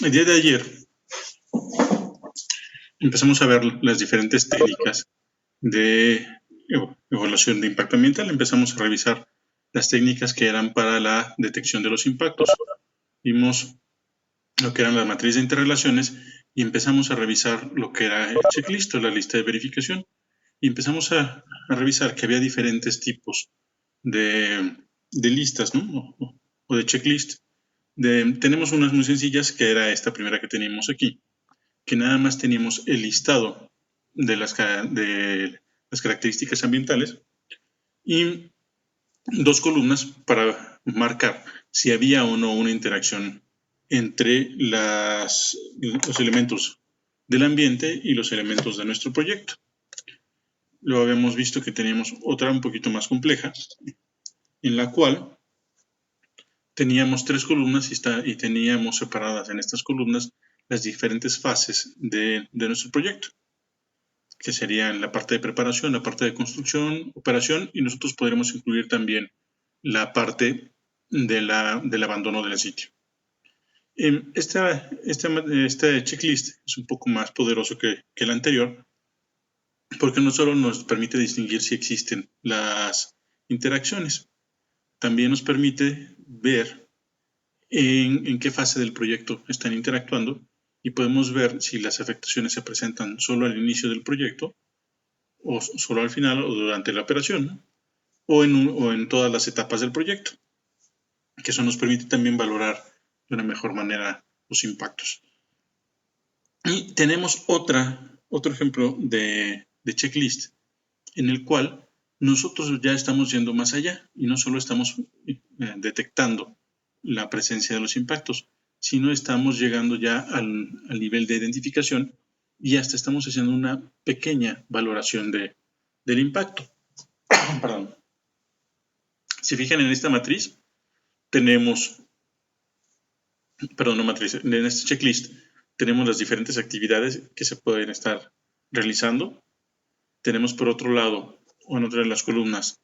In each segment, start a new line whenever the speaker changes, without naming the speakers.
el día de ayer empezamos a ver las diferentes técnicas de evaluación de impacto ambiental. Empezamos a revisar las técnicas que eran para la detección de los impactos. Vimos lo que eran las matrices de interrelaciones y empezamos a revisar lo que era el checklist o la lista de verificación. Y empezamos a revisar que había diferentes tipos de listas, ¿no? O de checklist. Tenemos unas muy sencillas, que era esta primera que teníamos aquí, que nada más teníamos el listado de las características ambientales y dos columnas para marcar si había o no una interacción entre los elementos del ambiente y los elementos de nuestro proyecto. Luego habíamos visto que teníamos otra un poquito más compleja, en la cual teníamos tres columnas y teníamos separadas en estas columnas las diferentes fases de nuestro proyecto, que serían la parte de preparación, la parte de construcción, operación, y nosotros podremos incluir también la parte del abandono del sitio. Este checklist es un poco más poderoso que el anterior, porque no solo nos permite distinguir si existen las interacciones, también nos permite ver en qué fase del proyecto están interactuando y podemos ver si las afectaciones se presentan solo al inicio del proyecto o solo al final o durante la operación, ¿no? o en todas las etapas del proyecto, que eso nos permite también valorar de una mejor manera los impactos. Y tenemos otro ejemplo de checklist en el cual nosotros ya estamos yendo más allá y no solo estamos detectando la presencia de los impactos, sino estamos llegando ya al nivel de identificación y hasta estamos haciendo una pequeña valoración del impacto. Perdón. Si fijan en esta matriz, tenemos, en este checklist tenemos las diferentes actividades que se pueden estar realizando. Tenemos por otro lado, o en otra de las columnas,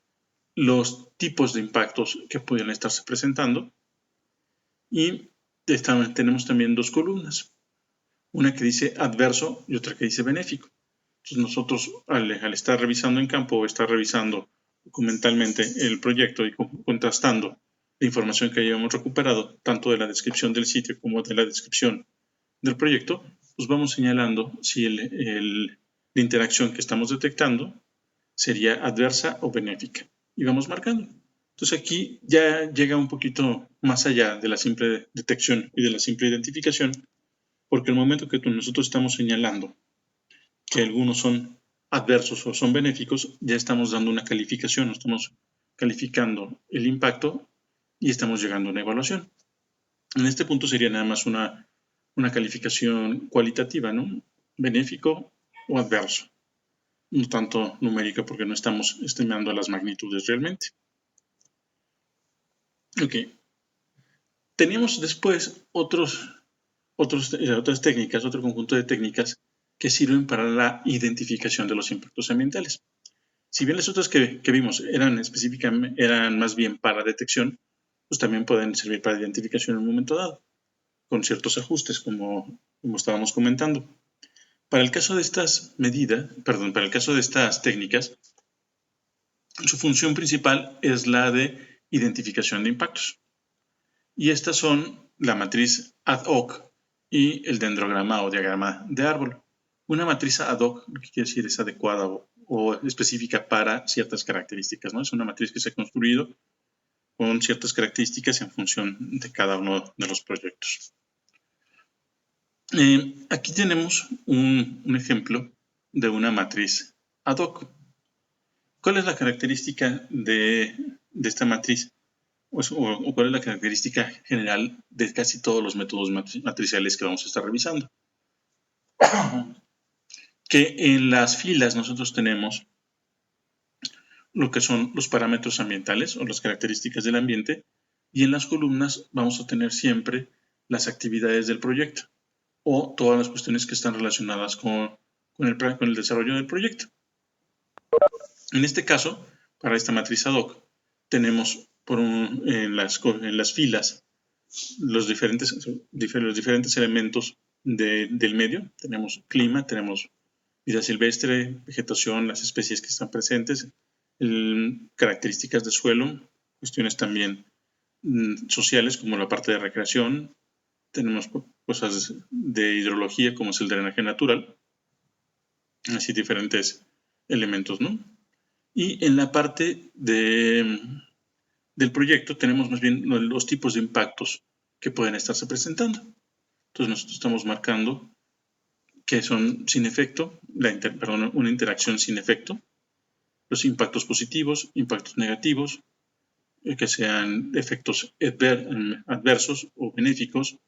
los tipos de impactos que pueden estarse presentando. Y tenemos también dos columnas, una que dice adverso y otra que dice benéfico. Entonces nosotros al estar revisando en campo o estar revisando documentalmente el proyecto y contrastando la información que hayamos recuperado, tanto de la descripción del sitio como de la descripción del proyecto, pues vamos señalando si la interacción que estamos detectando sería adversa o benéfica y vamos marcando. Entonces aquí ya llega un poquito más allá de la simple detección y de la simple identificación, porque el momento que nosotros estamos señalando que algunos son adversos o son benéficos, ya estamos dando una calificación, estamos calificando el impacto y estamos llegando a una evaluación. En este punto sería nada más una calificación cualitativa, ¿no? Benéfico o adverso. No tanto numérica porque no estamos estimando las magnitudes realmente. Ok. Teníamos después otras técnicas, otro conjunto de técnicas que sirven para la identificación de los impactos ambientales. Si bien las otras que vimos eran más bien para detección, pues también pueden servir para identificación en un momento dado, con ciertos ajustes, como estábamos comentando. Para el caso de estas para el caso de estas técnicas, su función principal es la de identificación de impactos. Y estas son la matriz ad hoc y el dendrograma o diagrama de árbol. Una matriz ad hoc, lo que quiere decir es adecuada o específica para ciertas características, ¿no? Es una matriz que se ha construido con ciertas características en función de cada uno de los proyectos. Aquí tenemos un ejemplo de una matriz ad hoc. ¿Cuál es la característica de esta matriz? ¿O cuál es la característica general de casi todos los métodos matriciales que vamos a estar revisando? Que en las filas nosotros tenemos lo que son los parámetros ambientales o las características del ambiente, y en las columnas vamos a tener siempre las actividades del proyecto o todas las cuestiones que están relacionadas con el desarrollo del proyecto. En este caso, para esta matriz ad hoc, tenemos en las filas los diferentes elementos del medio. Tenemos clima, tenemos vida silvestre, vegetación, las especies que están presentes, características de suelo, cuestiones también sociales como la parte de recreación, tenemos cosas de hidrología como es el drenaje natural, así diferentes elementos, ¿no? Y en la parte del proyecto tenemos más bien los tipos de impactos que pueden estarse presentando. Entonces nosotros estamos marcando que son sin efecto, una interacción sin efecto, los impactos positivos, impactos negativos, que sean efectos adversos o benéficos,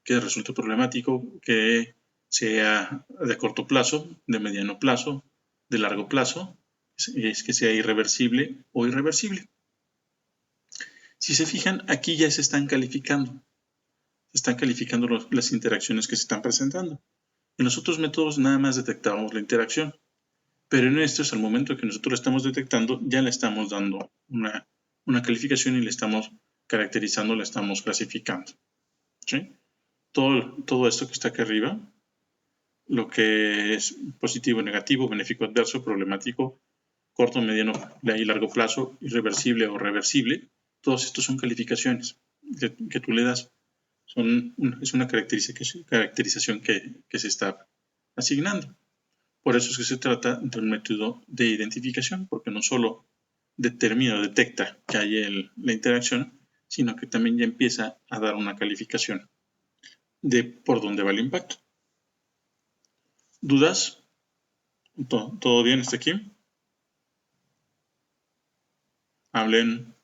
que resulte problemático, que sea de corto plazo, de mediano plazo, de largo plazo, es que sea irreversible o irreversible. Si se fijan, aquí ya se están calificando las interacciones que se están presentando. En los otros métodos nada más detectamos la interacción, pero en estos, al momento que nosotros la estamos detectando, ya le estamos dando una calificación y le estamos caracterizando, la estamos clasificando. ¿Sí? Todo esto que está aquí arriba, lo que es positivo, negativo, benéfico, adverso, problemático, corto, mediano y largo plazo, irreversible o reversible, todos estos son calificaciones que tú le das. Es una caracterización que se está asignando. Por eso es que se trata de un método de identificación, porque no solo detecta que hay la interacción, sino que también ya empieza a dar una calificación de por dónde va el impacto. ¿Dudas? ¿Todo bien hasta aquí? Hablen.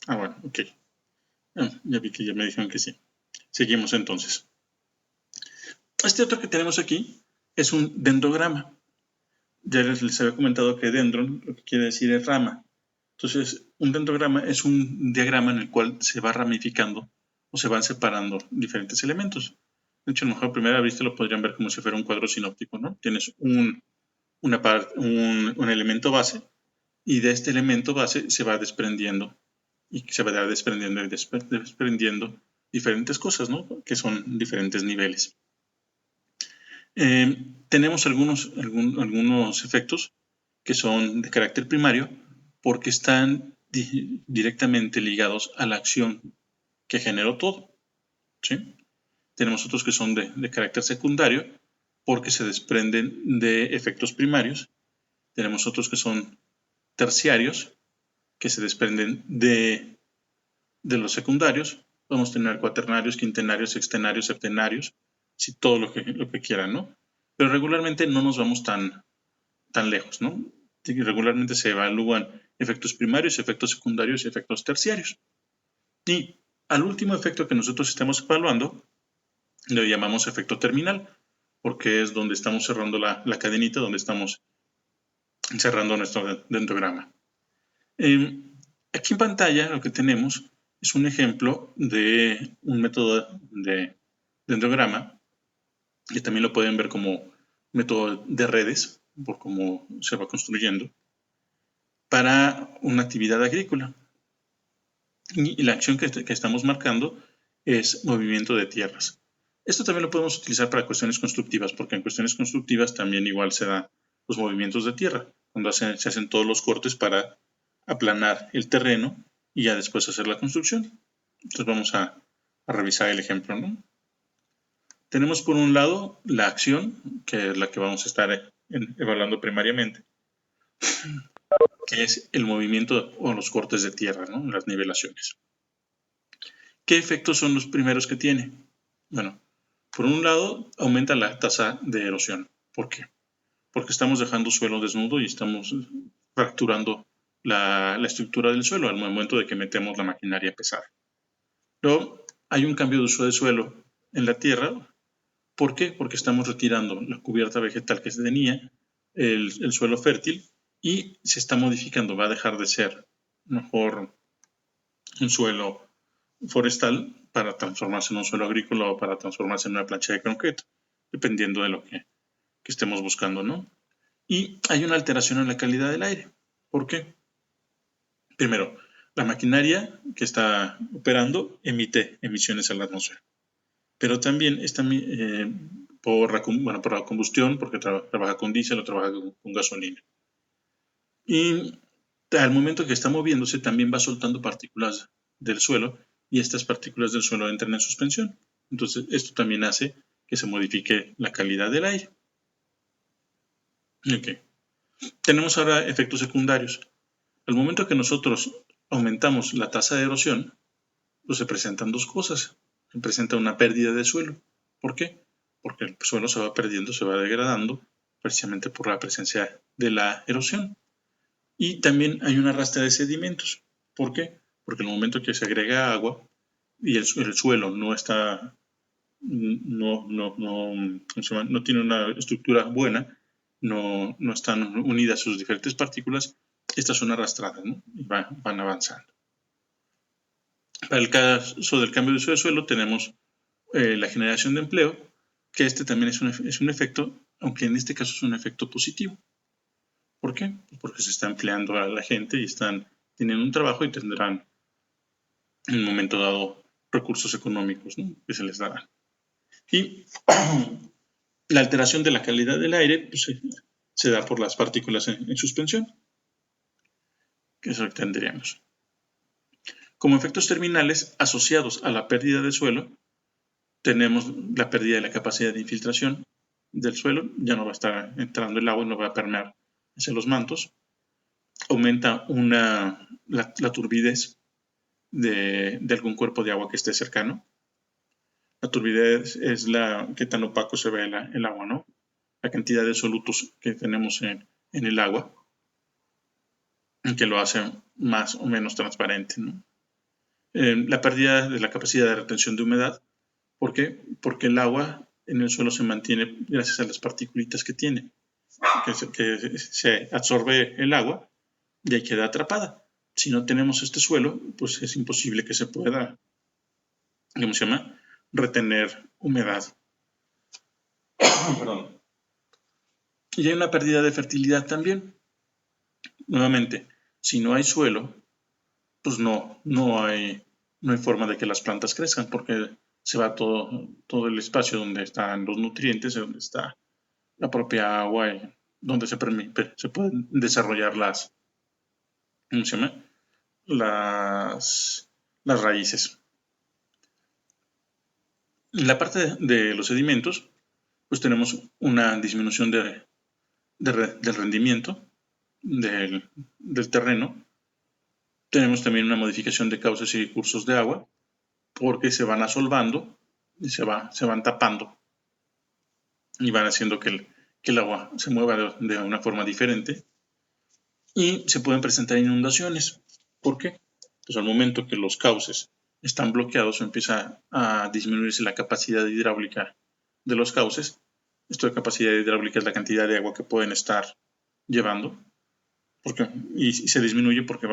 Bueno, ok. Ya vi que ya me dijeron que sí. Seguimos entonces. Este otro que tenemos aquí es un dendrograma. Ya les había comentado que dendron lo que quiere decir es rama. Entonces, un dendrograma es un diagrama en el cual se va ramificando o se van separando diferentes elementos. De hecho, a lo mejor a primera vista lo podrían ver como si fuera un cuadro sinóptico, ¿no? Tienes un elemento base y de este elemento base se va desprendiendo y se va desprendiendo y desprendiendo diferentes cosas, ¿no? Que son diferentes niveles. Tenemos algunos efectos que son de carácter primario porque están directamente ligados a la acción que generó todo. ¿Sí? Tenemos otros que son de carácter secundario porque se desprenden de efectos primarios. Tenemos otros que son terciarios que se desprenden de los secundarios. Podemos tener cuaternarios, quintenarios, sextenarios, septenarios, si todo lo que quieran, ¿no? Pero regularmente no nos vamos tan lejos, ¿no? Regularmente se evalúan efectos primarios, efectos secundarios y efectos terciarios. Y al último efecto que nosotros estamos evaluando le llamamos efecto terminal, porque es donde estamos cerrando la cadenita, donde estamos cerrando nuestro dendrograma. Aquí en pantalla lo que tenemos es un ejemplo de un método de dendrograma, que también lo pueden ver como método de redes, por cómo se va construyendo, para una actividad agrícola. Y la acción que estamos marcando es movimiento de tierras. Esto también lo podemos utilizar para cuestiones constructivas, porque en cuestiones constructivas también igual se dan los movimientos de tierra, cuando se hacen todos los cortes para aplanar el terreno y ya después hacer la construcción. Entonces vamos a revisar el ejemplo, ¿no? Tenemos por un lado la acción, que es la que vamos a estar evaluando primariamente, que es el movimiento o los cortes de tierra, ¿no? Las nivelaciones. ¿Qué efectos son los primeros que tiene? Bueno, por un lado, aumenta la tasa de erosión. ¿Por qué? Porque estamos dejando suelo desnudo y estamos fracturando la estructura del suelo al momento de que metemos la maquinaria pesada. Luego, hay un cambio de uso de suelo en la tierra. ¿Por qué? Porque estamos retirando la cubierta vegetal que se tenía, el suelo fértil, y se está modificando. Va a dejar de ser mejor un suelo forestal para transformarse en un suelo agrícola o para transformarse en una plancha de concreto, dependiendo de lo que estemos buscando, ¿no? Y hay una alteración en la calidad del aire. ¿Por qué? Primero, la maquinaria que está operando emite emisiones a la atmósfera. Pero también está por la combustión, porque trabaja con diésel o trabaja con gasolina. Y al momento que está moviéndose también va soltando partículas del suelo y estas partículas del suelo entran en suspensión. Entonces esto también hace que se modifique la calidad del aire. Okay. Tenemos ahora efectos secundarios. Al momento que nosotros aumentamos la tasa de erosión, pues se presentan dos cosas. Se presenta una pérdida de suelo. ¿Por qué? Porque el suelo se va perdiendo, se va degradando, precisamente por la presencia de la erosión. Y también hay una arrastre de sedimentos. ¿Por qué? Porque en el momento que se agrega agua y el suelo no está, no tiene una estructura buena, no están unidas sus diferentes partículas, estas son arrastradas, ¿no? Y van avanzando. Para el caso del cambio de uso de suelo tenemos la generación de empleo, que este también es un efecto, aunque en este caso es un efecto positivo. ¿Por qué? Porque se está empleando a la gente y están teniendo un trabajo y tendrán en un momento dado recursos económicos, ¿no?, que se les darán. Y la alteración de la calidad del aire pues, se da por las partículas en suspensión, que es lo que tendríamos. Como efectos terminales asociados a la pérdida de suelo, tenemos la pérdida de la capacidad de infiltración del suelo, ya no va a estar entrando el agua y no va a permear hacia los mantos. Aumenta la turbidez de algún cuerpo de agua que esté cercano. La turbidez es qué tan opaco se ve el agua, ¿no? La cantidad de solutos que tenemos en el agua, que lo hace más o menos transparente, ¿no? La pérdida de la capacidad de retención de humedad. ¿Por qué? Porque el agua en el suelo se mantiene gracias a las partículitas que tiene, que se absorbe el agua y ahí queda atrapada. Si no tenemos este suelo, pues es imposible que se pueda, ¿cómo se llama?, retener humedad. Perdón. Y hay una pérdida de fertilidad también. Nuevamente, si no hay suelo, pues no hay forma de que las plantas crezcan, porque se va todo el espacio donde están los nutrientes, donde está la propia agua y donde se pueden desarrollar ¿cómo se llama?, las raíces. En la parte de los sedimentos, pues tenemos una disminución del rendimiento del terreno. Tenemos también una modificación de cauces y cursos de agua, porque se van asolvando y se van tapando y van haciendo que el agua se mueva de una forma diferente. Y se pueden presentar inundaciones. ¿Por qué? Pues al momento que los cauces están bloqueados, empieza a disminuirse la capacidad hidráulica de los cauces. Esto de capacidad hidráulica es la cantidad de agua que pueden estar llevando. Y se disminuye porque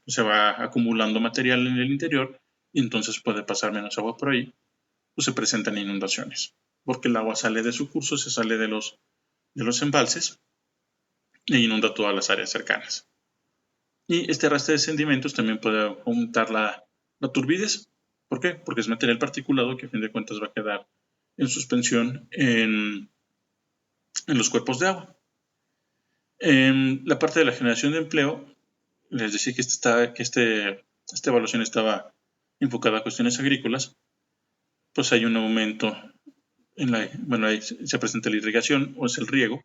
se va acumulando material en el interior y entonces puede pasar menos agua por ahí, pues se presentan inundaciones, porque el agua sale de su curso, se sale de los embalses e inunda todas las áreas cercanas. Y este arrastre de sedimentos también puede aumentar la turbidez. ¿Por qué? Porque es material particulado que a fin de cuentas va a quedar en suspensión en los cuerpos de agua. En la parte de la generación de empleo, les decía que esta evaluación estaba enfocada a cuestiones agrícolas. Pues hay un aumento ahí se presenta la irrigación o es el riego,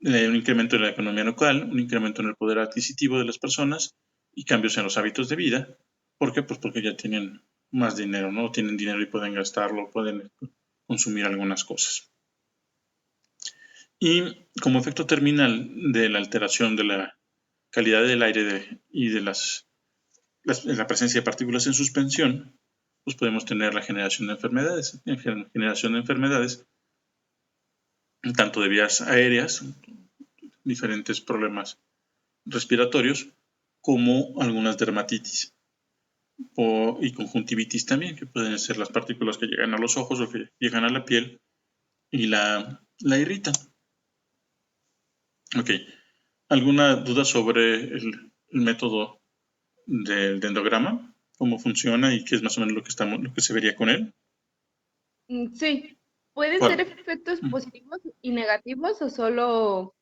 un incremento en la economía local, un incremento en el poder adquisitivo de las personas y cambios en los hábitos de vida. ¿Por qué? Pues porque ya tienen más dinero, ¿no? Tienen dinero y pueden gastarlo, pueden consumir algunas cosas. Y como efecto terminal de la alteración de la calidad del aire y de la presencia de partículas en suspensión, pues podemos tener la generación de enfermedades. Generación de enfermedades tanto de vías aéreas, diferentes problemas respiratorios, como algunas dermatitis y conjuntivitis también, que pueden ser las partículas que llegan a los ojos o que llegan a la piel y la irritan. Ok. ¿Alguna duda sobre el método del dendrograma, cómo funciona y qué es más o menos lo que se vería con él.
Sí, ¿pueden ser
¿Cuál?
efectos positivos y negativos o solo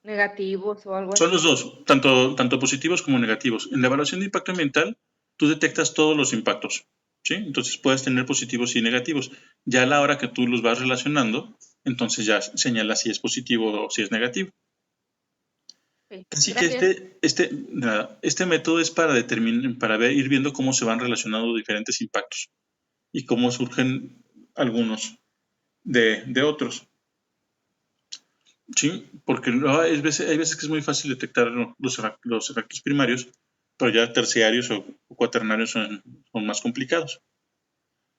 negativos o algo
Son
así?
los dos, tanto positivos como negativos. En la evaluación de impacto ambiental, tú detectas todos los impactos, ¿sí? Entonces puedes tener positivos y negativos. Ya a la hora que tú los vas relacionando, entonces ya señala si es positivo o si es negativo.
Ok,
Así que
gracias.
este método es para determinar, ir viendo cómo se van relacionando diferentes impactos y cómo surgen algunos de otros. Sí, porque no, hay veces que es muy fácil detectar los efectos primarios, pero ya terciarios o cuaternarios son más complicados.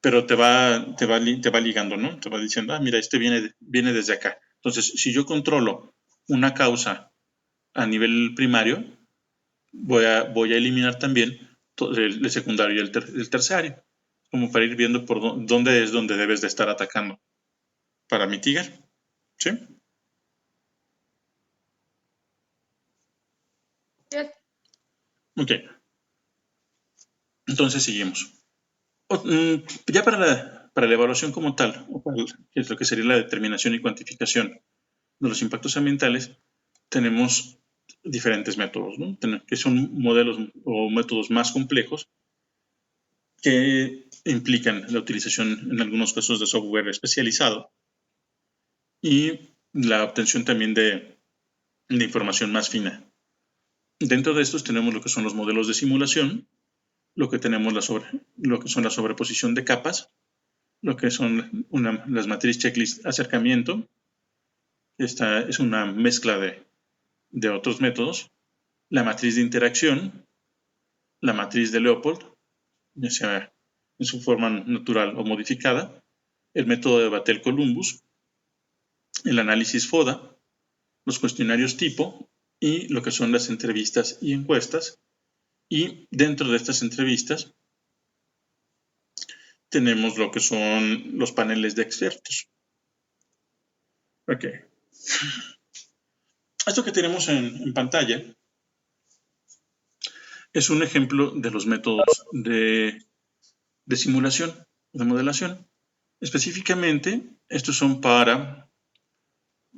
Pero te va ligando, ¿no? Te va diciendo, mira, este viene desde acá. Entonces, si yo controlo una causa a nivel primario, voy a eliminar también el secundario y el terciario, como para ir viendo por dónde es donde debes de estar atacando para mitigar. ¿Sí?
Gracias.
Ok, entonces seguimos. Ya para la evaluación como tal, o que es lo que sería la determinación y cuantificación de los impactos ambientales, tenemos diferentes métodos, ¿no? Que son modelos o métodos más complejos que implican la utilización en algunos casos de software especializado y la obtención también de información más fina. Dentro de estos tenemos lo que son los modelos de simulación, lo que son la sobreposición de capas, lo que son las matrices checklist acercamiento. Esta es una mezcla de otros métodos. La matriz de interacción, la matriz de Leopold, ya sea en su forma natural o modificada, el método de Batel-Columbus, el análisis FODA, los cuestionarios tipo y lo que son las entrevistas y encuestas. Y dentro de estas entrevistas tenemos lo que son los paneles de expertos. Ok. Esto que tenemos en pantalla es un ejemplo de los métodos de simulación, de modelación. Específicamente, estos son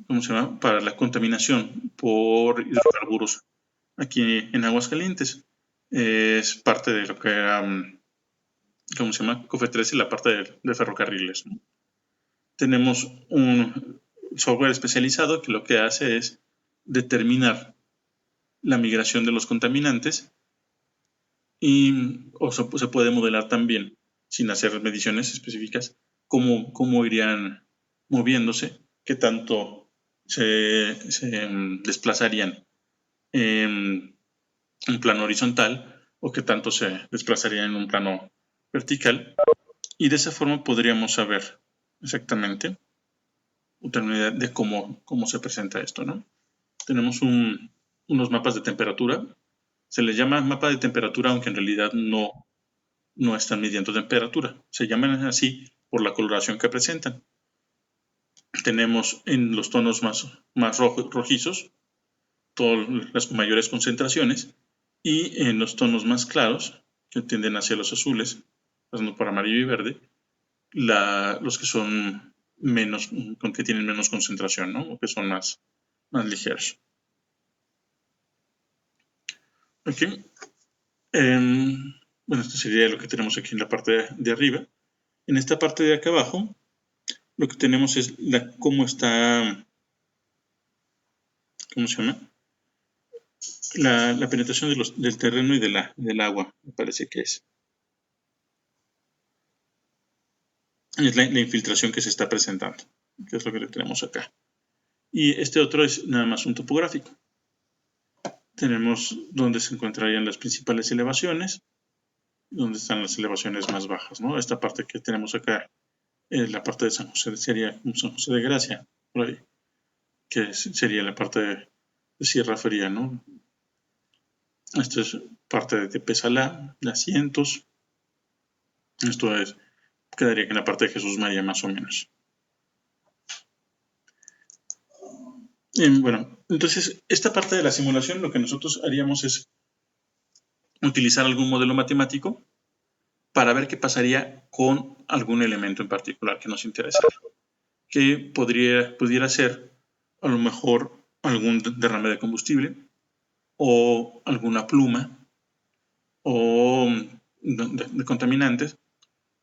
¿cómo se llama? Para la contaminación por hidrocarburos aquí en Aguascalientes. Es parte de lo que era, ¿cómo se llama? COFE13, la parte de ferrocarriles, ¿no? Tenemos un software especializado que lo que hace es determinar la migración de los contaminantes o se puede modelar también, sin hacer mediciones específicas, cómo irían moviéndose, qué tanto se desplazarían en un plano horizontal o qué tanto se desplazarían en un plano vertical. Y de esa forma podríamos saber exactamente, tener una idea de cómo se presenta esto, ¿no? Tenemos unos mapas de temperatura. Se les llama mapa de temperatura, aunque en realidad no están midiendo temperatura. Se llaman así por la coloración que presentan. Tenemos en los tonos más rojizos todas las mayores concentraciones y en los tonos más claros, que tienden hacia los azules, pasando por amarillo y verde, los que son que tienen menos concentración, ¿no? O que son más ligeros. Ok. Bueno, esto sería lo que tenemos aquí en la parte de arriba. En esta parte de acá abajo, lo que tenemos es cómo está, ¿cómo se llama? La penetración del terreno y del agua, me parece que es. Es la infiltración que se está presentando, que es lo que tenemos acá. Y este otro es nada más un topográfico. Tenemos donde se encontrarían las principales elevaciones, donde están las elevaciones más bajas, ¿no? Esta parte que tenemos acá, la parte de San José, sería San José de Gracia, por ahí, que sería la parte de Sierra Fría, ¿no? Esto es parte de Tepesalá, de Asientos. Esto quedaría en la parte de Jesús María, más o menos. Bueno, entonces, esta parte de la simulación, lo que nosotros haríamos es utilizar algún modelo matemático para ver qué pasaría con algún elemento en particular que nos interesara. Que pudiera ser a lo mejor algún derrame de combustible o alguna pluma o de contaminantes,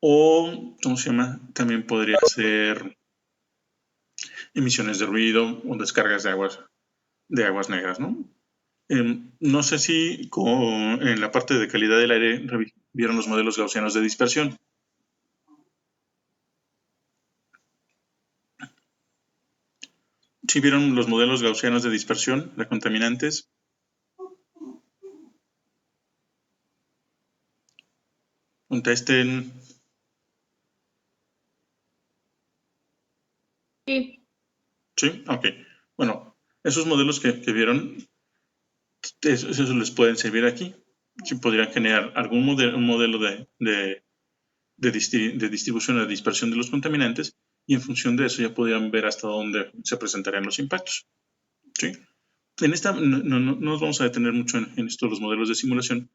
o, ¿cómo se llama? También podría ser emisiones de ruido o descargas de aguas negras, ¿no? No sé si en la parte de calidad del aire vieron los modelos gaussianos de dispersión. ¿Sí vieron los modelos gaussianos de dispersión de contaminantes? Contesten.
Sí.
Sí, ok. Bueno, esos modelos que vieron, eso les pueden servir aquí. Sí podrían generar un modelo de distribución o de dispersión de los contaminantes, y en función de eso ya podrían ver hasta dónde se presentarían los impactos. ¿Sí? En esta no nos vamos a detener mucho en estos los modelos de simulación,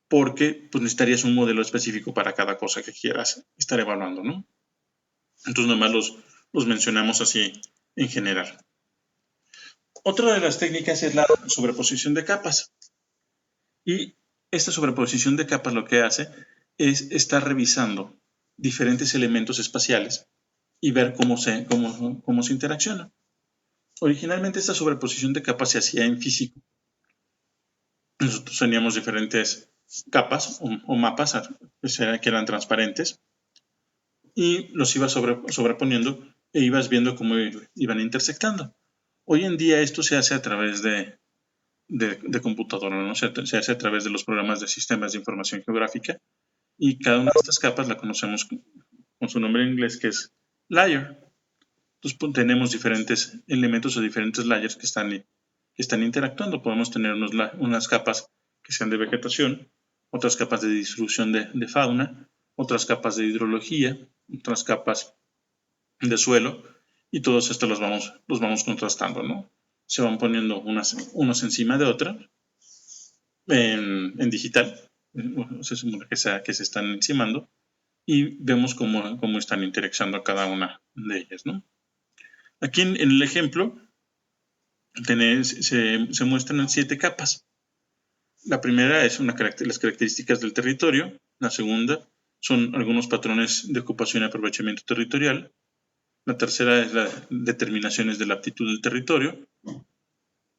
porque pues, necesitarías un modelo específico para cada cosa que quieras estar evaluando, ¿no? Entonces nomás los mencionamos así en general. Otra de las técnicas es la sobreposición de capas. Y esta sobreposición de capas lo que hace es estar revisando diferentes elementos espaciales y ver cómo se interaccionan. Originalmente esta sobreposición de capas se hacía en físico. Nosotros teníamos diferentes capas o mapas que eran transparentes y los ibas sobreponiendo e ibas viendo cómo iban intersectando. Hoy en día esto se hace a través de computadora, ¿no? Se hace a través de los programas de sistemas de información geográfica, y cada una de estas capas la conocemos con su nombre en inglés, que es layer. Entonces tenemos diferentes elementos o diferentes layers que están interactuando. Podemos tener unas capas que sean de vegetación, otras capas de distribución de fauna, otras capas de hidrología, otras capas de suelo, y todos estos los vamos contrastando, ¿no? Se van poniendo unos encima de otros en digital, se supone que se están encimando, y vemos cómo están interaccionando cada una de ellas, ¿no? Aquí en el ejemplo se muestran 7 capas. La primera es las características del territorio. La segunda son algunos patrones de ocupación y aprovechamiento territorial. La tercera es las determinaciones de la aptitud del territorio.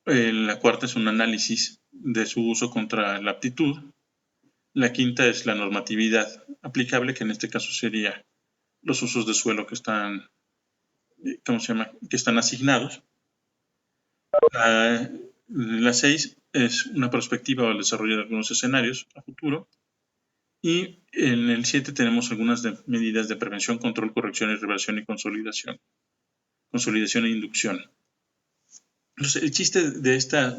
La cuarta es un análisis de su uso contra la aptitud. La quinta es la normatividad aplicable, que en este caso sería los usos de suelo que están, que están asignados. La 6 es una perspectiva al desarrollo de algunos escenarios a futuro. Y en el 7 tenemos algunas medidas de prevención, control, corrección y reversión y consolidación. Consolidación e inducción. Entonces, el chiste de esta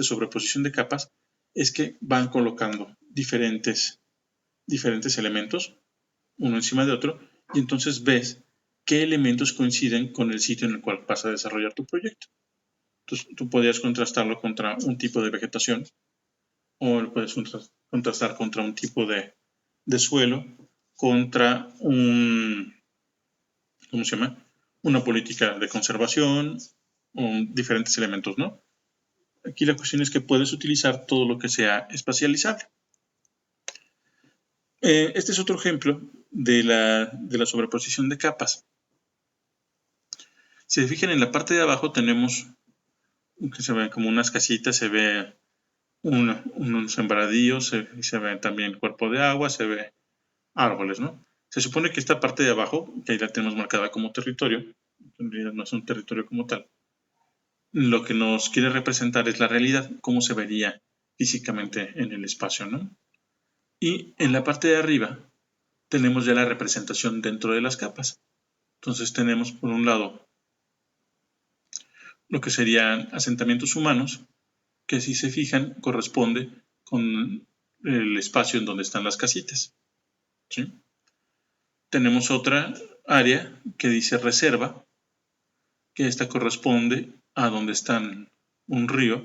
sobreposición de capas es que van colocando diferentes elementos, uno encima de otro, y entonces ves qué elementos coinciden con el sitio en el cual vas a desarrollar tu proyecto. Entonces, tú podrías contrastarlo contra un tipo de vegetación, o lo puedes contrastar contra un tipo de suelo, contra una política de conservación, diferentes elementos, ¿no? Aquí la cuestión es que puedes utilizar todo lo que sea espacializable. Este es otro ejemplo de la sobreposición de capas. Si se fijan, en la parte de abajo tenemos que se ven como unas casitas, se ve unos sembradíos, se ve también cuerpo de agua, se ve árboles, ¿no? Se supone que esta parte de abajo, que ahí la tenemos marcada como territorio, en realidad no es un territorio como tal, lo que nos quiere representar es la realidad, cómo se vería físicamente en el espacio, ¿no? Y en la parte de arriba tenemos ya la representación dentro de las capas. Entonces tenemos por un lado lo que serían asentamientos humanos, que si se fijan corresponde con el espacio en donde están las casitas, ¿sí? Tenemos otra área que dice reserva, que esta corresponde a donde están un río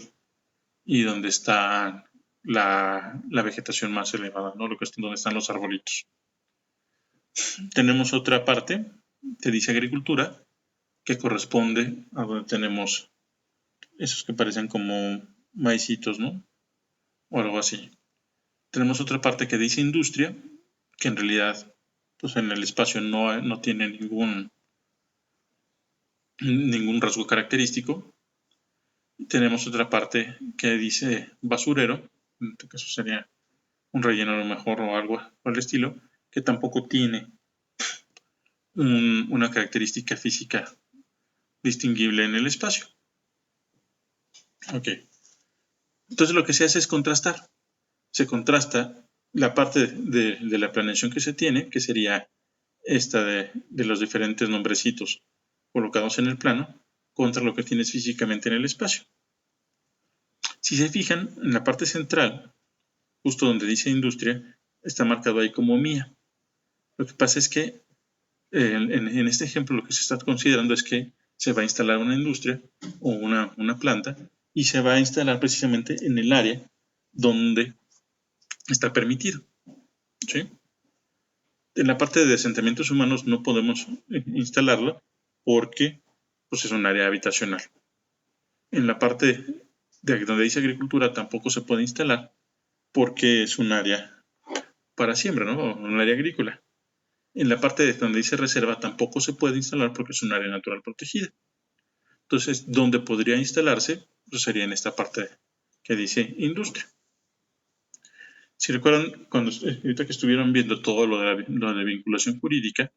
y donde están la vegetación más elevada, ¿no? Lo que es donde están los arbolitos. Tenemos otra parte que dice agricultura, que corresponde a donde tenemos esos que parecen como maicitos, ¿no? O algo así. Tenemos otra parte que dice industria, que en realidad pues en el espacio no tiene ningún rasgo característico. Tenemos otra parte que dice basurero, en este caso sería un relleno a lo mejor o algo por el estilo, que tampoco tiene una característica física distinguible en el espacio. Ok. Entonces lo que se hace es contrastar. Se contrasta la parte de la planeación que se tiene, que sería esta de los diferentes nombrecitos colocados en el plano, contra lo que tienes físicamente en el espacio. Si se fijan, en la parte central, justo donde dice industria, está marcado ahí como mía. Lo que pasa es que en este ejemplo lo que se está considerando es que se va a instalar una industria o una planta y se va a instalar precisamente en el área donde está permitido. ¿Sí? En la parte de asentamientos humanos no podemos instalarlo porque pues, es un área habitacional. En la parte de donde dice agricultura tampoco se puede instalar porque es un área para siembra, ¿no? Un área agrícola. En la parte de donde dice reserva tampoco se puede instalar porque es un área natural protegida. Entonces, donde podría instalarse pues sería en esta parte que dice industria. Si recuerdan, ahorita que estuvieron viendo todo lo de vinculación jurídica,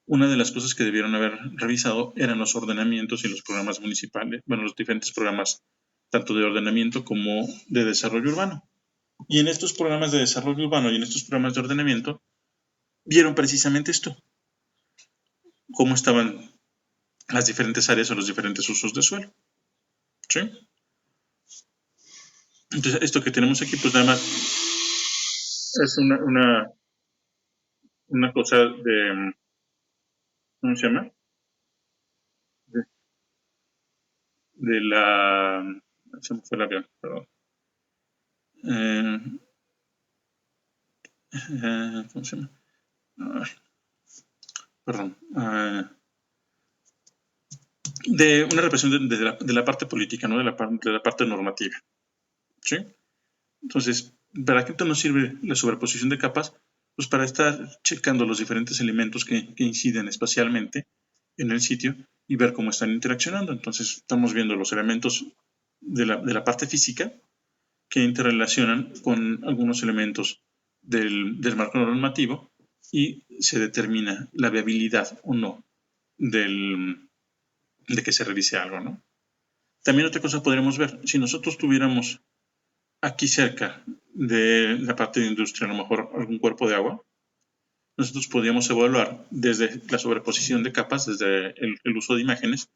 una de las cosas que debieron haber revisado eran los ordenamientos y los programas municipales, bueno, los diferentes programas, tanto de ordenamiento como de desarrollo urbano. Y en estos programas de desarrollo urbano y en estos programas de ordenamiento, vieron precisamente esto, cómo estaban las diferentes áreas o los diferentes usos de suelo. ¿Sí? Entonces, esto que tenemos aquí, pues nada más es una cosa de, ¿cómo se llama? De la, se me fue el avión, perdón. ¿Cómo se llama? Perdón. De una represión de la parte política, ¿no? De la parte normativa. ¿Sí? Entonces, ¿para qué nos sirve la sobreposición de capas? Pues para estar checando los diferentes elementos que inciden espacialmente en el sitio y ver cómo están interaccionando. Entonces, estamos viendo los elementos de la parte física que interrelacionan con algunos elementos del marco normativo y se determina la viabilidad o no de que se realice algo, ¿no? También otra cosa podríamos ver, si nosotros tuviéramos aquí cerca de la parte de industria, a lo mejor algún cuerpo de agua, nosotros podríamos evaluar desde la sobreposición de capas, desde el uso de imágenes,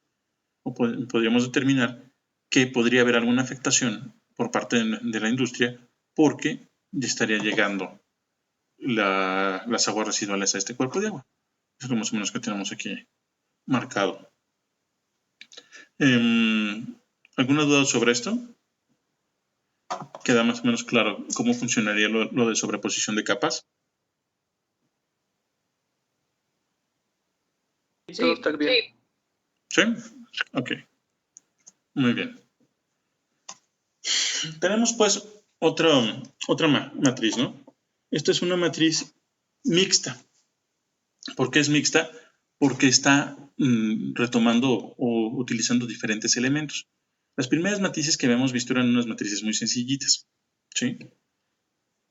o podríamos determinar que podría haber alguna afectación por parte de la industria porque ya estaría llegando las aguas residuales a este cuerpo de agua. Eso es lo más o menos que tenemos aquí marcado. ¿Alguna duda sobre esto? ¿Queda más o menos claro cómo funcionaría lo de sobreposición de capas?
Todo está bien.
¿Sí? Ok. Muy bien. Tenemos pues otra matriz, ¿no? Esta es una matriz mixta. ¿Por qué es mixta? Porque está retomando o utilizando diferentes elementos. Las primeras matrices que habíamos visto eran unas matrices muy sencillitas, ¿sí?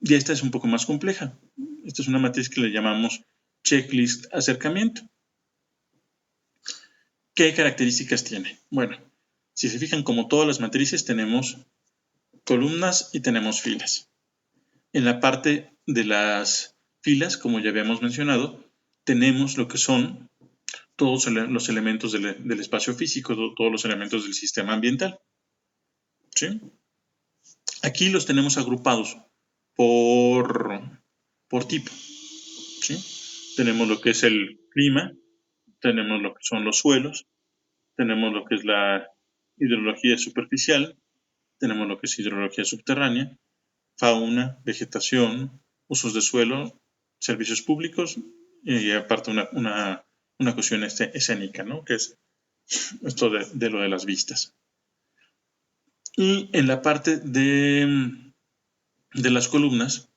Y esta es un poco más compleja. Esta es una matriz que le llamamos checklist acercamiento. ¿Qué características tiene? Bueno, si se fijan, como todas las matrices, tenemos columnas y tenemos filas. En la parte de las filas, como ya habíamos mencionado, tenemos lo que son todos los elementos del espacio físico, todos los elementos del sistema ambiental. ¿Sí? Aquí los tenemos agrupados por tipo. ¿Sí? Tenemos lo que es el clima, tenemos lo que son los suelos, tenemos lo que es la hidrología superficial, tenemos lo que es hidrología subterránea, fauna, vegetación, usos de suelo, servicios públicos y aparte una cuestión escénica, ¿no? Que es esto de lo de las vistas. Y en la parte de las columnas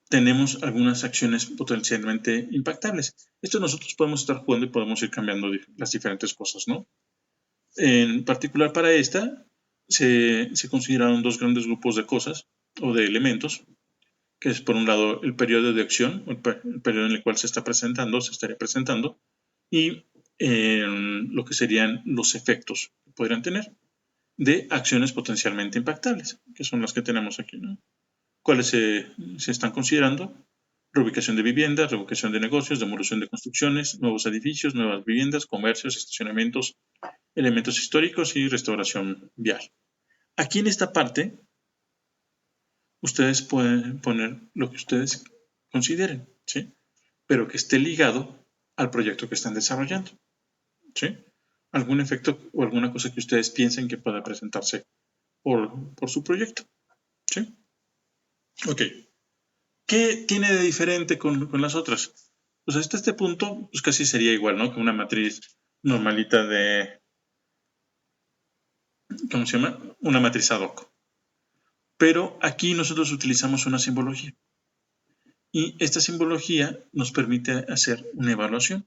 tenemos algunas acciones potencialmente impactables. Esto nosotros podemos estar jugando y podemos ir cambiando las diferentes cosas, ¿no? En particular para esta, se consideraron dos grandes grupos de cosas o de elementos, que es por un lado el periodo de acción, el periodo en el cual se estaría presentando, y lo que serían los efectos que podrían tener de acciones potencialmente impactables, que son las que tenemos aquí, ¿no? ¿Cuáles se están considerando? Reubicación de viviendas, reubicación de negocios, demolición de construcciones, nuevos edificios, nuevas viviendas, comercios, estacionamientos, elementos históricos y restauración vial. Aquí en esta parte, ustedes pueden poner lo que ustedes consideren, ¿sí? Pero que esté ligado al proyecto que están desarrollando, ¿sí? Algún efecto o alguna cosa que ustedes piensen que pueda presentarse por su proyecto, ¿sí? Ok. ¿Qué tiene de diferente con las otras? Pues hasta este punto, pues casi sería igual, ¿no? Que una matriz normalita de, ¿cómo se llama? Una matriz ad hoc. Pero aquí nosotros utilizamos una simbología. Y esta simbología nos permite hacer una evaluación.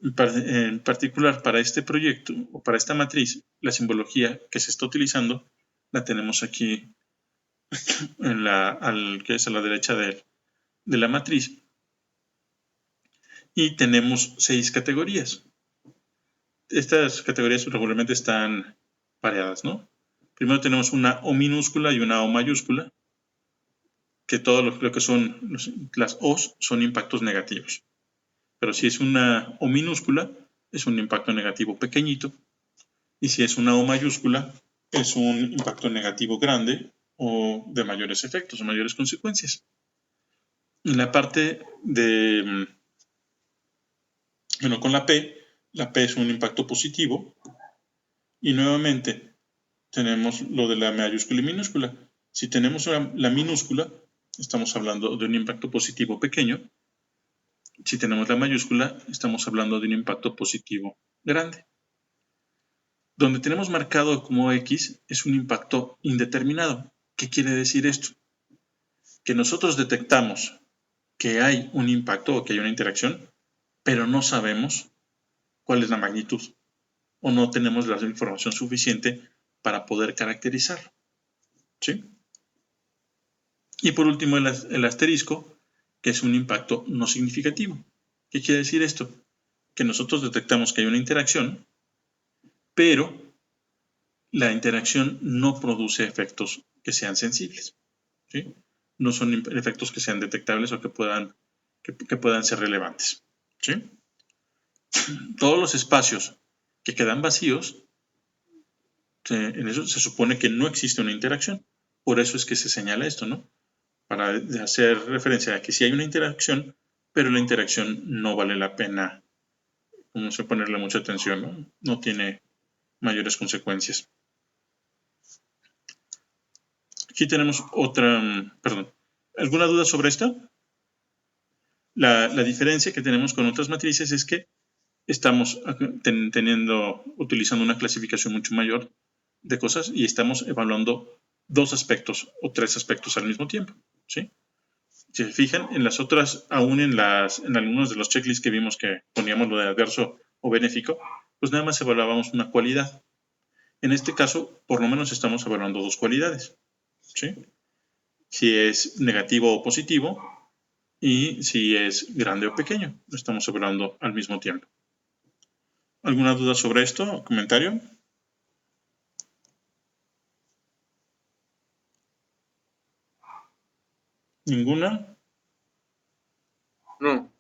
En particular, para este proyecto o para esta matriz, la simbología que se está utilizando la tenemos aquí que es a la derecha de la matriz. Y tenemos 6 categorías. Estas categorías regularmente están variadas, ¿no? Primero tenemos una O minúscula y una O mayúscula, que todo lo que son las O's son impactos negativos. Pero si es una O minúscula, es un impacto negativo pequeñito. Y si es una O mayúscula, es un impacto negativo grande o de mayores efectos o mayores consecuencias. En la parte de, bueno, con la P es un impacto positivo. Y nuevamente tenemos lo de la mayúscula y minúscula. Si tenemos la minúscula, estamos hablando de un impacto positivo pequeño. Si tenemos la mayúscula, estamos hablando de un impacto positivo grande. Donde tenemos marcado como X es un impacto indeterminado. ¿Qué quiere decir esto? Que nosotros detectamos que hay un impacto o que hay una interacción, pero no sabemos cuál es la magnitud o no tenemos la información suficiente para poder caracterizarlo. ¿Sí? Y por último el asterisco, que es un impacto no significativo. ¿Qué quiere decir esto? Que nosotros detectamos que hay una interacción, pero la interacción no produce efectos que sean sensibles, ¿sí? No son efectos que sean detectables o que puedan ser relevantes, ¿sí? Todos los espacios que quedan vacíos, en eso se supone que no existe una interacción. Por eso es que se señala esto, ¿no? Para hacer referencia a que sí hay una interacción, pero la interacción no vale la pena, como se ponerle mucha atención, ¿no? No tiene mayores consecuencias. Aquí tenemos otra, perdón, ¿alguna duda sobre esto? La diferencia que tenemos con otras matrices es que estamos utilizando una clasificación mucho mayor de cosas y estamos evaluando 2 aspectos o 3 aspectos al mismo tiempo, ¿sí? Si se fijan, en las otras, aún en algunos de los checklists que vimos que poníamos lo de adverso o benéfico, pues nada más evaluábamos una cualidad. En este caso, por lo menos estamos evaluando 2 cualidades, ¿sí? Si es negativo o positivo y si es grande o pequeño. Lo estamos evaluando al mismo tiempo. ¿Alguna duda sobre esto o comentario? ¿Ninguna?
No.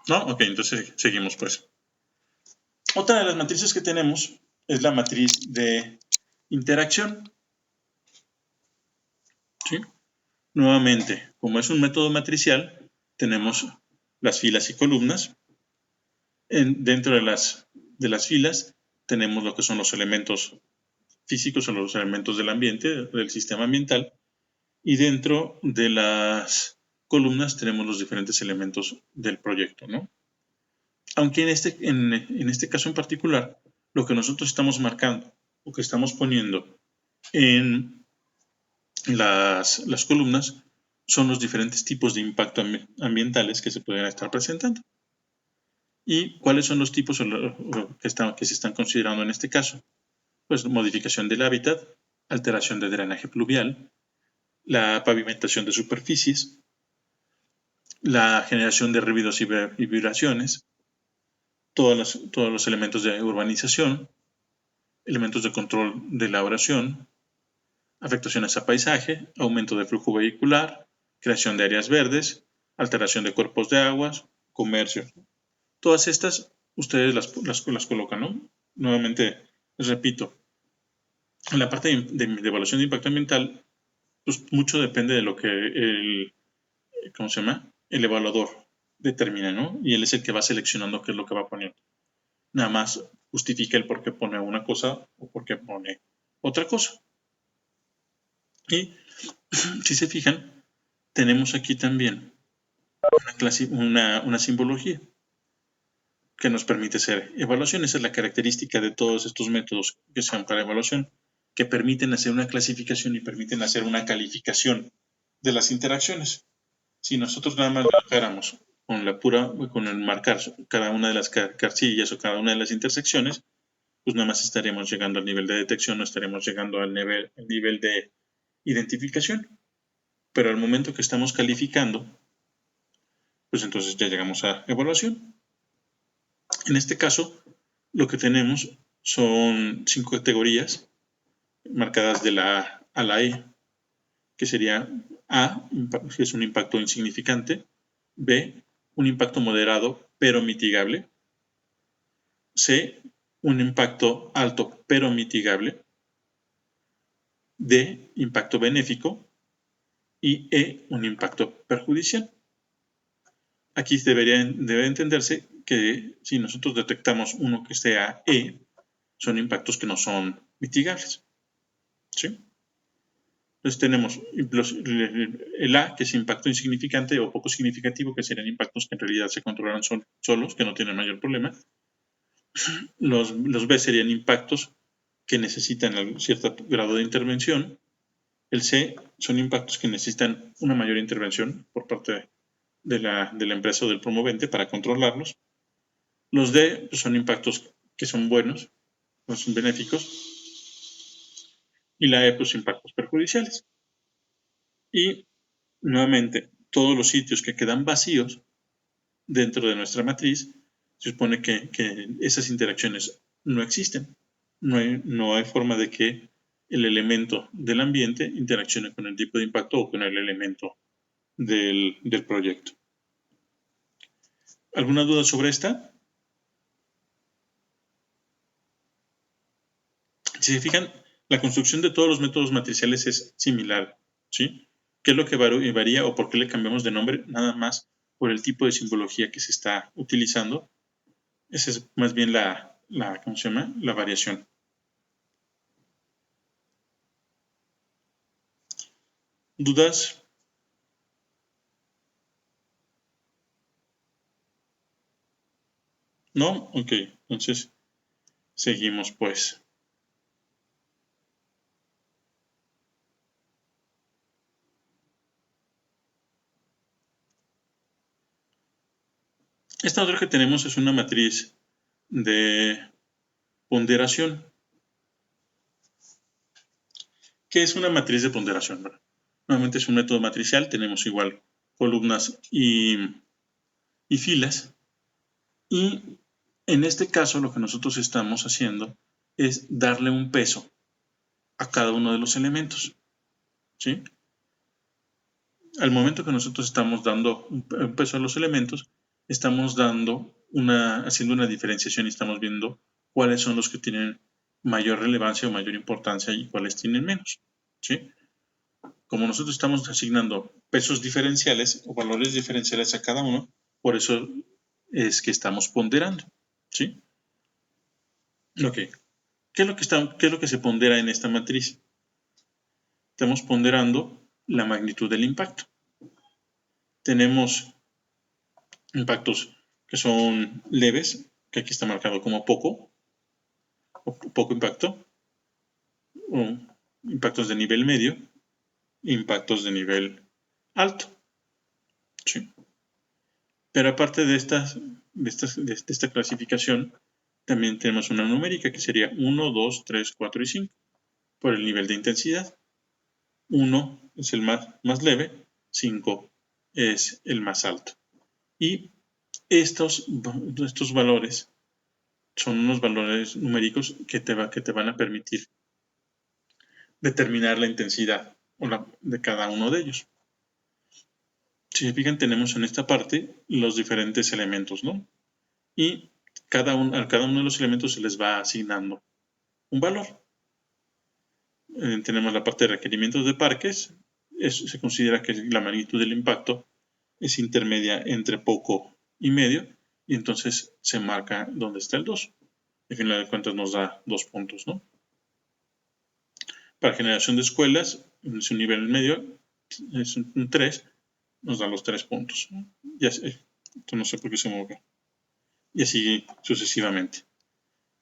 ¿No? Ok, entonces seguimos pues. Otra de las matrices que tenemos es la matriz de interacción. ¿Sí? Nuevamente, como es un método matricial, tenemos las filas y columnas. Dentro de las filas tenemos lo que son los elementos físicos son los elementos del ambiente, del sistema ambiental, y dentro de las columnas tenemos los diferentes elementos del proyecto, ¿no? Aunque en este caso en particular, lo que nosotros estamos marcando o que estamos poniendo en las columnas son los diferentes tipos de impacto ambientales que se pueden estar presentando. ¿Y cuáles son los tipos que se están considerando en este caso? Pues modificación del hábitat, alteración de drenaje pluvial, la pavimentación de superficies, la generación de ruidos y vibraciones, todos los elementos de urbanización, elementos de control de la oración, afectaciones a paisaje, aumento de flujo vehicular, creación de áreas verdes, alteración de cuerpos de aguas, comercio. Todas estas ustedes las colocan, ¿no? Nuevamente, les repito, en la parte de evaluación de impacto ambiental, pues mucho depende de lo que ¿cómo se llama? El evaluador determina, ¿no? Y él es el que va seleccionando qué es lo que va poniendo. Nada más justifica el por qué pone una cosa o por qué pone otra cosa. Y si se fijan, tenemos aquí también una simbología que nos permite hacer evaluación. Esa es la característica de todos estos métodos que sean para evaluación, que permiten hacer una clasificación y permiten hacer una calificación de las interacciones. Si nosotros nada más lo dejáramos con el marcar cada una de las casillas o cada una de las intersecciones, pues nada más estaríamos llegando al nivel de detección, no estaríamos llegando al nivel de identificación. Pero al momento que estamos calificando, pues entonces ya llegamos a evaluación. En este caso, lo que tenemos son 5 categorías marcadas de la A a la E, que sería A, que es un impacto insignificante, B, un impacto moderado pero mitigable, C, un impacto alto pero mitigable, D, impacto benéfico y E, un impacto perjudicial. Aquí debe entenderse que si nosotros detectamos uno que sea E, son impactos que no son mitigables. ¿Sí? Entonces tenemos el A, que es impacto insignificante o poco significativo, que serían impactos que en realidad se controlan solos, que no tienen mayor problema. Los B serían impactos que necesitan cierto grado de intervención. El C son impactos que necesitan una mayor intervención por parte de la empresa o del promovente para controlarlos. Los D pues, son impactos que son buenos, no son benéficos. Y la E, pues impactos perjudiciales. Y nuevamente, todos los sitios que quedan vacíos dentro de nuestra matriz, se supone que esas interacciones no existen. No hay forma de que el elemento del ambiente interaccione con el tipo de impacto o con el elemento del proyecto. ¿Alguna duda sobre esta? Si se fijan, la construcción de todos los métodos matriciales es similar, ¿sí? ¿Qué es lo que varía o por qué le cambiamos de nombre? Nada más por el tipo de simbología que se está utilizando. Esa es más bien ¿cómo se llama? La variación. ¿Dudas? ¿No? Ok, entonces seguimos pues. Esta otra que tenemos es una matriz de ponderación. ¿Qué es una matriz de ponderación? Bueno, nuevamente es un método matricial, tenemos igual columnas y filas. Y en este caso lo que nosotros estamos haciendo es darle un peso a cada uno de los elementos. ¿Sí? Al momento que nosotros estamos dando un peso a los elementos, estamos haciendo una diferenciación y estamos viendo cuáles son los que tienen mayor relevancia o mayor importancia y cuáles tienen menos. ¿Sí? Como nosotros estamos asignando pesos diferenciales o valores diferenciales a cada uno, por eso es que estamos ponderando. ¿Sí? Ok. ¿Qué es lo que se pondera en esta matriz? Estamos ponderando la magnitud del impacto. Tenemos impactos que son leves, que aquí está marcado como poco impacto, o impactos de nivel medio, impactos de nivel alto. ¿Sí? Pero aparte de esta clasificación, también tenemos una numérica que sería 1, 2, 3, 4 y 5 por el nivel de intensidad. 1 es el más leve, 5 es el más alto. Y estos valores son unos valores numéricos que te van a permitir determinar la intensidad de cada uno de ellos. Si se fijan, tenemos en esta parte los diferentes elementos, ¿no? Y a cada uno de los elementos se les va asignando un valor. Tenemos la parte de requerimientos de parques. Se considera que la magnitud del impacto es intermedia entre poco y medio, y entonces se marca dónde está el 2. Al final de cuentas nos da 2 puntos, ¿no? Para generación de escuelas, en su nivel medio es un 3, nos da los 3 puntos. Ya sé, esto no sé por qué se movió. Y así sucesivamente.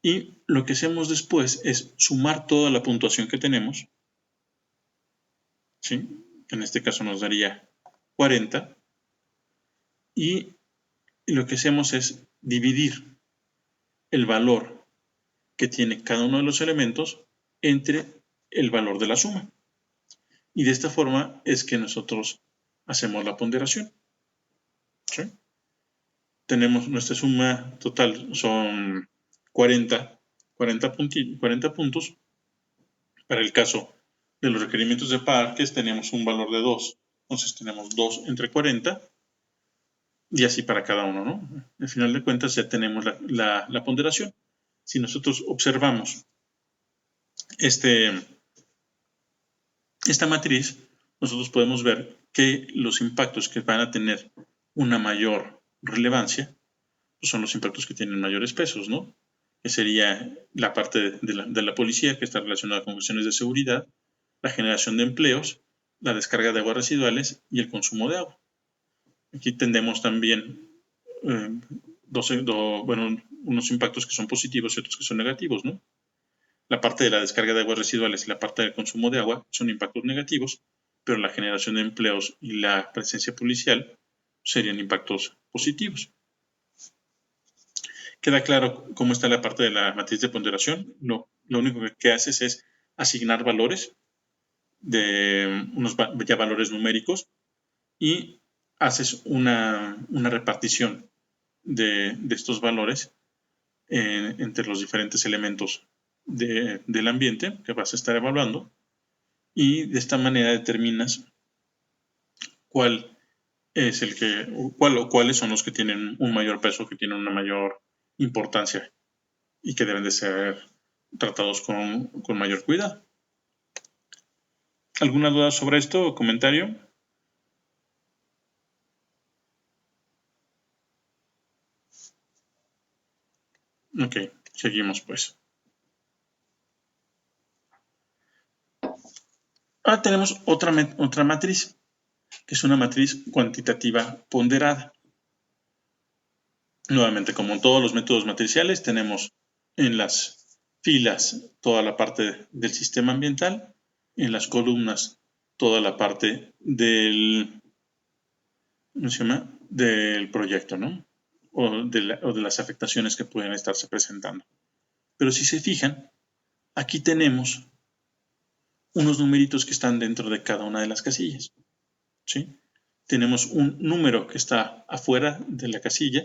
Y lo que hacemos después es sumar toda la puntuación que tenemos, ¿sí? En este caso nos daría 40. Y lo que hacemos es dividir el valor que tiene cada uno de los elementos entre el valor de la suma. Y de esta forma es que nosotros hacemos la ponderación. ¿Sí? Tenemos nuestra suma total, son 40 puntos. Para el caso de los requerimientos de parques tenemos un valor de 2. Entonces tenemos 2 entre 40 y así para cada uno, ¿no? Al final de cuentas ya tenemos la ponderación. Si nosotros observamos esta matriz, nosotros podemos ver que los impactos que van a tener una mayor relevancia pues son los impactos que tienen mayores pesos, ¿no? Que sería la parte de la policía, que está relacionada con cuestiones de seguridad, la generación de empleos, la descarga de aguas residuales y el consumo de agua. Aquí tendemos también unos impactos que son positivos y otros que son negativos, ¿no? La parte de la descarga de aguas residuales y la parte del consumo de agua son impactos negativos, pero la generación de empleos y la presencia policial serían impactos positivos. Queda claro cómo está la parte de la matriz de ponderación. Lo único que haces es asignar valores de unos ya valores numéricos y haces una repartición de estos valores entre los diferentes elementos del ambiente que vas a estar evaluando, y de esta manera determinas cuáles son los que tienen un mayor peso, que tienen una mayor importancia y que deben de ser tratados con mayor cuidado. ¿Alguna duda sobre esto o comentario? Ok, seguimos pues. Ahora tenemos otra matriz, que es una matriz cuantitativa ponderada. Nuevamente, como en todos los métodos matriciales, tenemos en las filas toda la parte del sistema ambiental, en las columnas toda la parte del proyecto, ¿no? O de las afectaciones que pueden estarse presentando. Pero si se fijan, aquí tenemos unos numeritos que están dentro de cada una de las casillas, ¿sí? Tenemos un número que está afuera de la casilla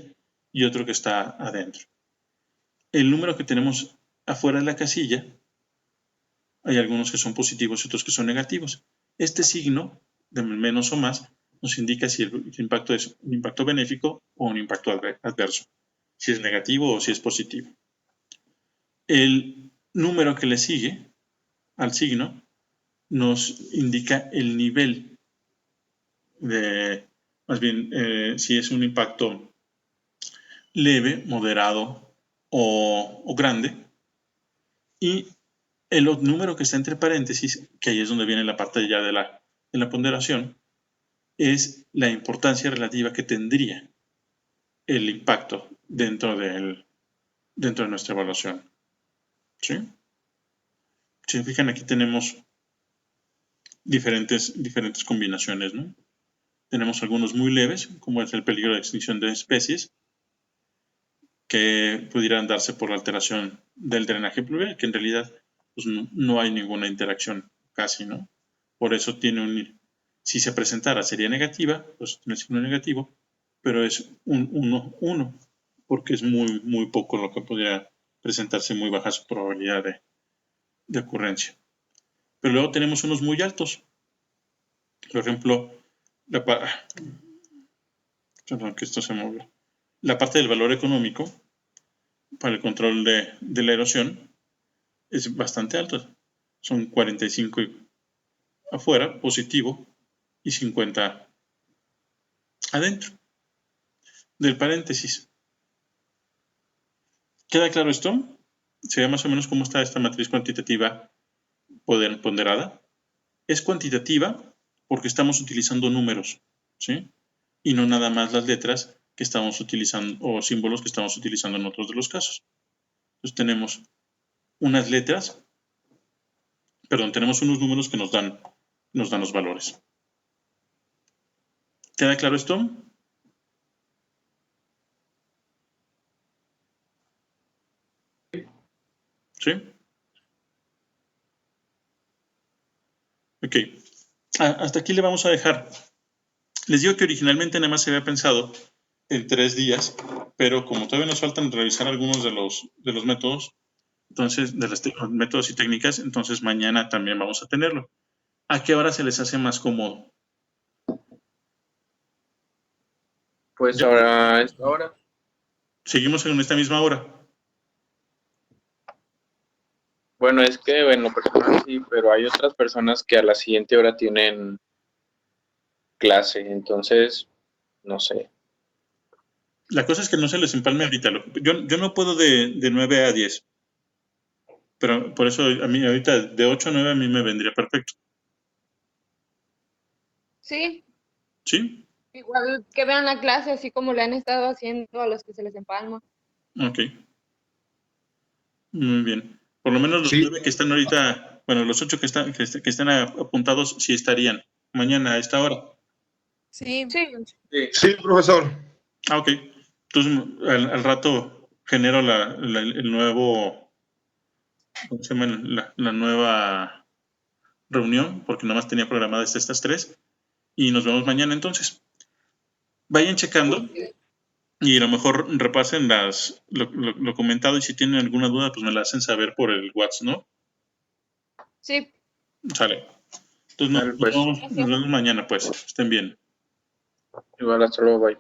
y otro que está adentro. El número que tenemos afuera de la casilla, hay algunos que son positivos y otros que son negativos. Este signo, de menos o más, nos indica si el impacto es un impacto benéfico o un impacto adverso, si es negativo o si es positivo. El número que le sigue al signo nos indica el nivel más bien, si es un impacto leve, moderado o grande. Y el número que está entre paréntesis, que ahí es donde viene la parte ya de la ponderación, es la importancia relativa que tendría el impacto dentro de nuestra evaluación. ¿Sí? Si se fijan, aquí tenemos diferentes combinaciones, ¿no? Tenemos algunos muy leves, como es el peligro de extinción de especies, que pudieran darse por la alteración del drenaje pluvial, que en realidad pues, no hay ninguna interacción casi, ¿no? Por eso si se presentara sería negativa, pues tiene signo negativo, pero es un 1, porque es muy, muy poco lo que podría presentarse, muy baja su probabilidad de ocurrencia. Pero luego tenemos unos muy altos. Por ejemplo, perdón, que esto se movió. La parte del valor económico para el control de la erosión es bastante alto. Son 45 afuera, positivo, y 50 adentro del paréntesis. ¿Queda claro esto? ¿Se ve más o menos cómo está esta matriz cuantitativa ponderada? Es cuantitativa porque estamos utilizando números, ¿sí? Y no nada más las letras que estamos utilizando o símbolos que estamos utilizando en otros de los casos. Entonces tenemos unas letras, tenemos unos números que nos dan los valores. ¿Queda claro esto? ¿Sí? Ok. Hasta aquí le vamos a dejar. Les digo que originalmente nada más se había pensado en 3 días, pero como todavía nos faltan revisar algunos de los métodos, entonces, de los métodos y técnicas, entonces mañana también vamos a tenerlo. ¿A qué hora se les hace más cómodo?
Pues ahora, a esta hora.
¿Seguimos en esta misma hora?
Bueno, es que en lo personal sí, pero hay otras personas que a la siguiente hora tienen clase, entonces, no sé.
La cosa es que no se les empalme ahorita. Yo no puedo de 9 a 10. Pero por eso a mí ahorita de 8 a 9 a mí me vendría perfecto.
Sí,
¿Sí?
igual que vean la clase así como le han estado haciendo a los que se les empalma.
Ok. Muy bien. Por lo menos los
Sí.
9 que están ahorita, bueno, los 8 que están apuntados sí estarían mañana a esta hora.
Sí.
Sí, profesor.
Ok. Entonces al rato genero el nuevo, ¿cómo se llama? La nueva reunión, porque nada más tenía programadas estas 3. Y nos vemos mañana entonces. Vayan checando y a lo mejor repasen lo comentado y si tienen alguna duda, pues me la hacen saber por el WhatsApp, ¿no?
Sí.
Sale. Entonces
Pues,
nos vemos mañana, pues. Estén bien.
igual hasta luego, bye.